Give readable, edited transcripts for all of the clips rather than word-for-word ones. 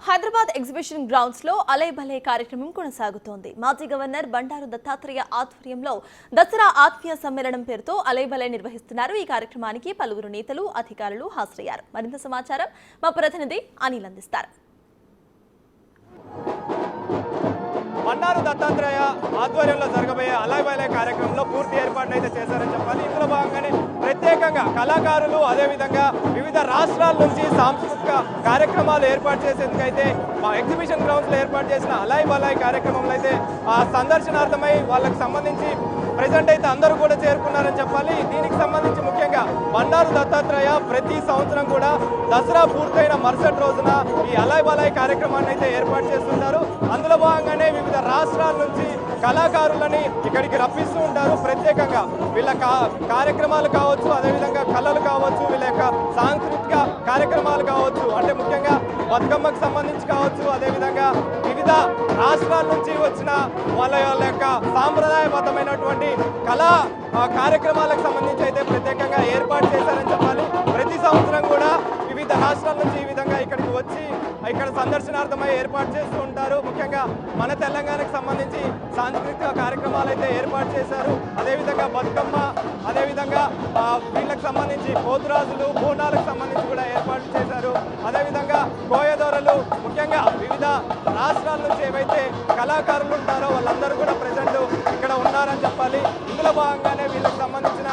Hyderabad exhibition grounds లో అలై భలే కార్యక్రమం కొనసాగుతోంది. మాజీ గవర్నర్ బండారు దత్తాత్రేయ ఆధ్వర్యంలో దసరా ఆత్మీయ సమ్మేళనం పేరుతో అలై భలే నిర్వహిస్తున్నారు. ఈ కార్యక్రమానికి పలువురు నేతలు, అధికారులు హాజరయ్యారు. మరింత సమాచారం మా ప్రతినిధి అనిల్ అందిస్తారు. బండారు దత్తాత్రేయ ఆధ్వర్యంలో జరగబోయే అలై భలే కార్యక్రమంలో పూర్తి ఏర్పాట్లు అయితే చేశారని చెప్పాలి. ఇందులో భాగంగానే ప్రత్యేకంగా కళాకారులు అదేవిధంగా వివిధ రాష్ట్రాల నుంచి సాంస్కృతిక కార్యక్రమాలు ఏర్పాటు చేసేందుకైతే మా ఎగ్జిబిషన్ గ్రౌండ్స్లో ఏర్పాటు చేసిన అలై భలే కార్యక్రమంలో అయితే సందర్శనార్థమై వాళ్ళకి సంబంధించి ప్రెజెంట్ అయితే అందరూ కూడా చేరుకున్నారని చెప్పాలి. దీనికి సంబంధించి ముఖ్యంగా బండారు దత్తాత్రేయ ప్రతి సంవత్సరం కూడా దసరా పూర్తయిన మరుసటి రోజున ఈ అలై భలే కార్యక్రమాన్ని అయితే ఏర్పాటు చేస్తుంటారు. అందులో భాగంగానే వివిధ రాష్ట్రాల నుంచి కళాకారులని ఇక్కడికి రప్పిస్తూ ఉంటారు. ప్రత్యేకంగా వీళ్ళ కార్యక్రమాలు కావచ్చు, అదేవిధంగా కళలు కావచ్చు, వీళ్ళ యొక్క సాంస్కృతిక కార్యక్రమాలు కావచ్చు, అంటే ముఖ్యంగా బతుకమ్మకు సంబంధించి కావచ్చు, అదేవిధంగా వివిధ రాష్ట్రాల నుంచి వచ్చిన వాళ్ళ యొక్క సాంప్రదాయబద్ధమైనటువంటి కళా కార్యక్రమాలకు సంబంధించి అయితే ప్రత్యేకంగా ఏర్పాటు చేశారని చెప్పాలి. ప్రతి సంవత్సరం కూడా వివిధ రాష్ట్రాల నుంచి ఈ విధంగా ఇక్కడికి వచ్చి ఇక్కడ సందర్శనార్థమై ఏర్పాటు చేస్తూ ఉంటారు. ముఖ్యంగా మన తెలంగాణకు సంబంధించి సాంస్కృతిక కార్యక్రమాలు అయితే ఏర్పాటు చేశారు. అదేవిధంగా బతుకమ్మ, అదేవిధంగా వీళ్ళకి సంబంధించి పోతురాజులు, బోనాలకు సంబంధించి కూడా ఏర్పాటు చేశారు. అదేవిధంగా కోయదొరలు, ముఖ్యంగా వివిధ రాష్ట్రాల నుంచి ఏవైతే కళాకారులు ఉంటారో వాళ్ళందరూ కూడా ప్రజెంట్ ఇక్కడ ఉన్నారని చెప్పాలి. ఇందులో భాగంగానే వీళ్ళకి సంబంధించిన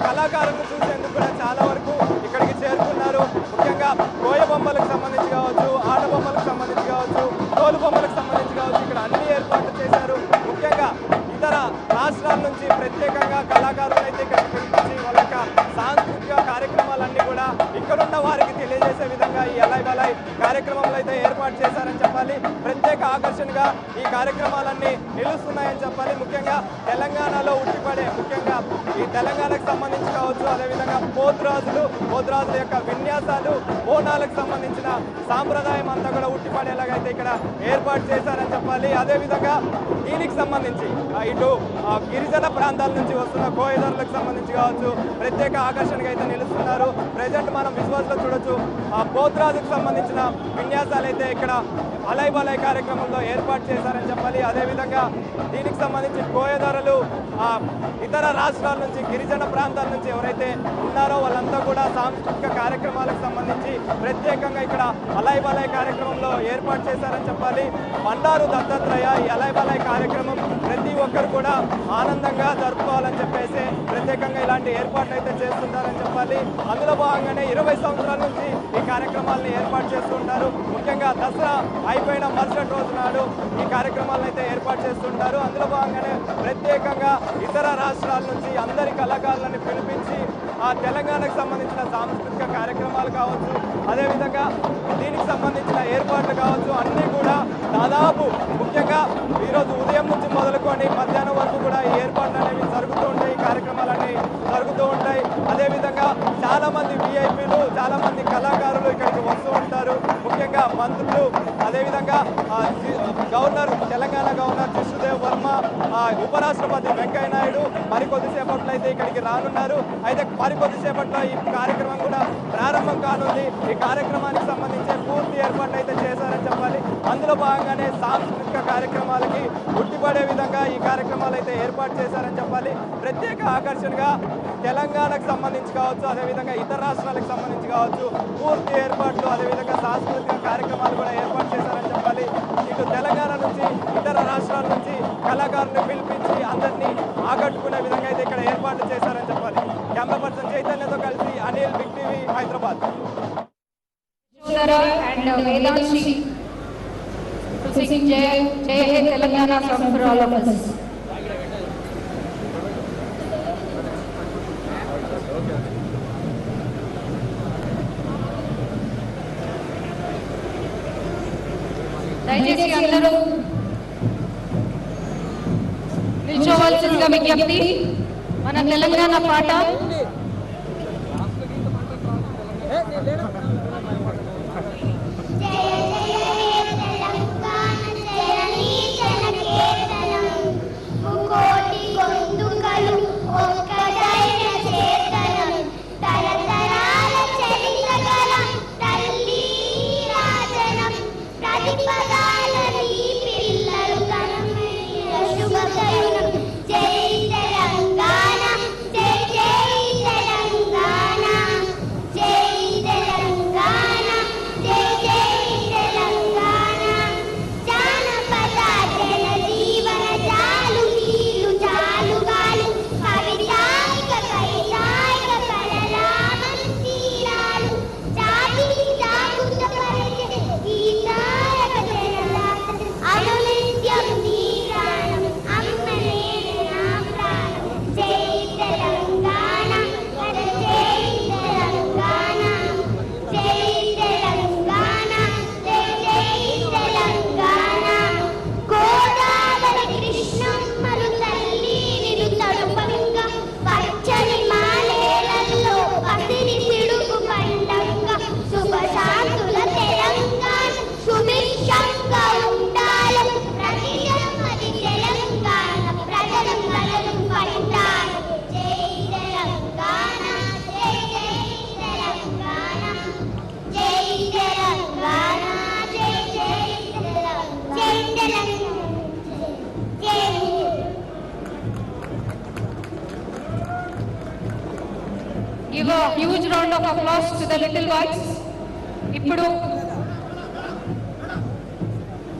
కళాకారులను చూసేందుకు కూడా చాలా వరకు ఇక్కడికి చేరుకున్నారు. ముఖ్యంగా కోయ బొమ్మలకు సంబంధించి కావచ్చు, ఆట బొమ్మలకు సంబంధించి కావచ్చు, తోలు బొమ్మలకు సంబంధించి కావచ్చు, ఇక్కడ అన్ని ఏర్పాట్లు చేశారు. ముఖ్యంగా ఇతర రాష్ట్రాల నుంచి ప్రత్యేకంగా కళాకారులు అయితే ఇక్కడికి పిలిపించి వాళ్ళ యొక్క సాంస్కృతిక కార్యక్రమాలన్నీ కూడా ఇక్కడున్న వారికి తెలియజేసే విధంగా ఈ అలై భలే కార్యక్రమంలో అయితే ఏర్పాటు చేశారని చెప్పాలి. ప్రత్యేక ఆకర్షణగా ఈ కార్యక్రమాలన్నీ నిలుస్తున్నాయని చెప్పాలి. ముఖ్యంగా తెలంగాణలో ఉట్టిపడే, ముఖ్యంగా ఈ తెలంగాణకు సంబంధించి కావచ్చు, అదేవిధంగా పోతురాజుల యొక్క విన్యాసాలు, బోనాలకు సంబంధించిన సాంప్రదాయం అంతా కూడా ఉట్టిపడేలాగైతే ఇక్కడ ఏర్పాటు చేశారని చెప్పాలి. అదేవిధంగా దీనికి సంబంధించి ఇటు గిరిజన ప్రాంతాల నుంచి వస్తున్న కోయదొరలకు సంబంధించి కావచ్చు ప్రత్యేక ఆకర్షణగా అయితే నిలుస్తున్నారు. ప్రజెంట్ మనం విజువల్స్లో చూడొచ్చు. పోతురాజుకు సంబంధించిన విన్యాసాలు అయితే ఇక్కడ అలై భలే కార్యక్రమంలో ఏర్పాటు చేశారని చెప్పాలి. అదేవిధంగా దీనికి సంబంధించి కోయదొరలు ఇతర రాష్ట్రాల నుంచి, గిరిజన ప్రాంతాల నుంచి ఎవరైతే ఉన్నారో వాళ్ళంతా కూడా సాంస్కృతిక కార్యక్రమాలకు సంబంధించి ప్రత్యేకంగా ఇక్కడ అలై భలే కార్యక్రమంలో ఏర్పాటు చేశారని చెప్పాలి. బండారు దత్తాత్రేయ ఈ అలై భలే కార్యక్రమం ప్రతి ఒక్కరు కూడా ఆనందంగా జరుపుకోవాలని చెప్పేసి ప్రత్యేకంగా ఇలాంటి ఏర్పాట్లు అయితే చేస్తుంటారని చెప్పాలి. అందులో భాగంగానే 20 సంవత్సరాల నుంచి ఈ కార్యక్రమాలను ఏర్పాటు చేస్తుంటారు. ముఖ్యంగా దసరా అయిపోయిన మరుసటి రోజు నాడు ఈ కార్యక్రమాలను అయితే ఏర్పాటు చేస్తుంటారు. అందులో భాగంగానే ప్రత్యేకంగా ఇతర రాష్ట్రాల నుంచి అందరి కళాకారులను పిలిపించి ఆ తెలంగాణకు సంబంధించిన సాంస్కృతిక కార్యక్రమాలు కావచ్చు, అదేవిధంగా దీనికి సంబంధించిన ఏర్పాట్లు కావచ్చు, అన్నీ కూడా దాదాపు ముఖ్యంగా ఈరోజు ఉదయం నుంచి మొదలుకొని మధ్యాహ్నం వరకు కూడా ఈ ఏర్పాట్లు అనేవి జరుగుతూ ఉంటాయి, ఈ కార్యక్రమాలన్నీ జరుగుతూ ఉంటాయి. అదేవిధంగా చాలామంది విఐపీలు, చాలామంది కళాకారులు ఇక్కడికి వస్తూ ఉంటారు. ముఖ్యంగా మంత్రులు, అదేవిధంగా తెలంగాణ గవర్నర్ జిష్ణుదేవ్ వర్మ, ఉపరాష్ట్రపతి వెంకయ్య నాయుడు మరికొద్దిసేపట్లో అయితే ఇక్కడికి రానున్నారు. అయితే మరికొద్దిసేపట్లో ఈ కార్యక్రమం కూడా ప్రారంభం కానుంది. ఈ కార్యక్రమానికి సంబంధించి పూర్తి ఏర్పాట్లు అయితే చేశారని చెప్పాలి. అందులో భాగంగానే సాంస్కృతిక కార్యక్రమాలకి ఉట్టిపడే విధంగా ఈ కార్యక్రమాలు అయితే ఏర్పాటు చేశారని చెప్పాలి. ప్రత్యేక ఆకర్షణగా తెలంగాణకు సంబంధించి కావచ్చు, అదేవిధంగా ఇతర రాష్ట్రాలకు సంబంధించి కావచ్చు పూర్తి ఏర్పాట్లు, అదేవిధంగా సాంస్కృతిక కార్యక్రమాలు కూడా ఏర్పాటు చేశారని చెప్పాలి. ఇటు తెలంగాణ నుంచి ఇతర రాష్ట్రాల నుంచి కళాకారులను పిలిపించి అందరినీ ఆకట్టుకునే విధంగా అయితే ఇక్కడ ఏర్పాట్లు చేశారని చెప్పాలి. కెమెరా పర్సన్ చైతన్యతో కలిసి అనిల్, బిగ్ టీవీ, హైదరాబాద్. దయచేసి అందరూ నిల్చోవలసిందిగా విజ్ఞప్తి. మన తెలంగాణ పాట తరతరాల చరిత్ర గల తల్లి రాజనం పది పదాలని పిల్లలు కనమైన శుభకరుణం. జై తెలంగాణ, జై జై తెలంగాణ, జై తెలంగాణ, జై జై తెలంగాణ. జానపద జన జీవన జాలు నీలు జాలుగాలు కవితాయిక కైతాయిక కళలామన తీరాలు జాతి జాగృత పరిచే గీతాయక జనలాత అనునిత్యం నీ ప్రాణం అమ్మ నేనే నా ప్రాణం. జై తెలంగాణ, జై తెలంగాణ, జై తెలంగాణ, జై జై తెలంగాణ. గోదావరి కృష్ణమ్మలు తల్లి నిన్ను తడుపంగా పచ్చని మాలేలలో పసిరి సిడుగు పండంగా శుభశాంతుల తెలంగాణ సుభిక్షంగా ఉండాలని ప్రతి జన్మది తెలంగాణ ప్రజలు కలలు పంటారు. జై తెలంగాణ, జై జై తెలంగాణ, జై తెలంగాణ, జై జై తెలంగాణ, జై తెలంగాణ, జై. Give a huge round of applause to the little boys. ఇప్పుడు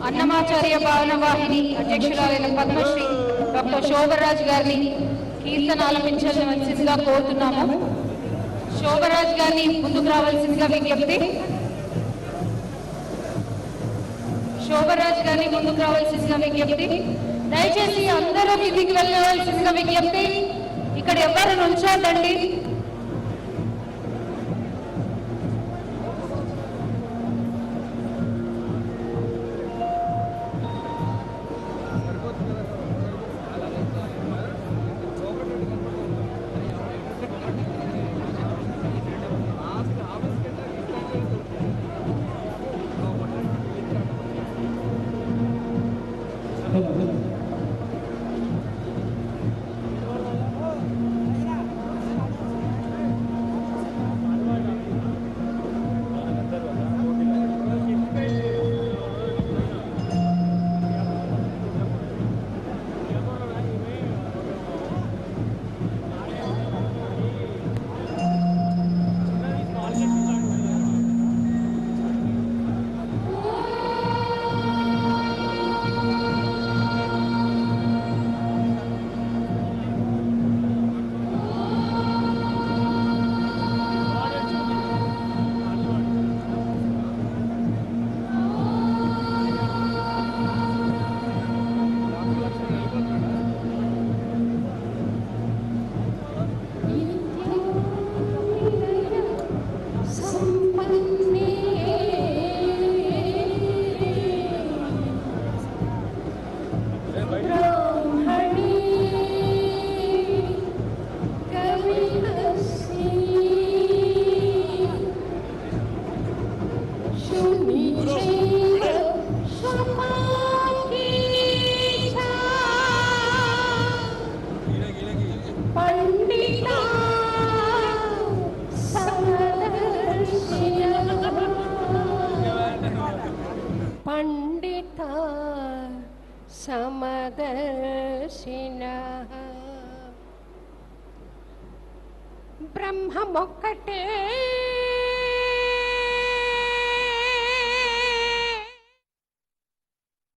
అన్నమాచార్య భావనవాహిని అధ్యక్షురాలైన పద్మశ్రీ డాక్టర్ శోభరాజ్ గారిని కీర్తన ఆలపించవలసిందిగా కోరుతున్నాము. శోభరాజ్ గారిని ముందుకు రావాల్సిందిగా విజ్ఞప్తి. శోభరాజ్ గారిని ముందుకు రావాల్సిందిగా విజ్ఞప్తి. దయచేసి అందరూ మీదికి వెళ్ళవలసిందిగా విజ్ఞప్తి. ఇక్కడ ఎవరు నుంచోండి. పండిత సమదర్శిన బ్రహ్మమొక్కటే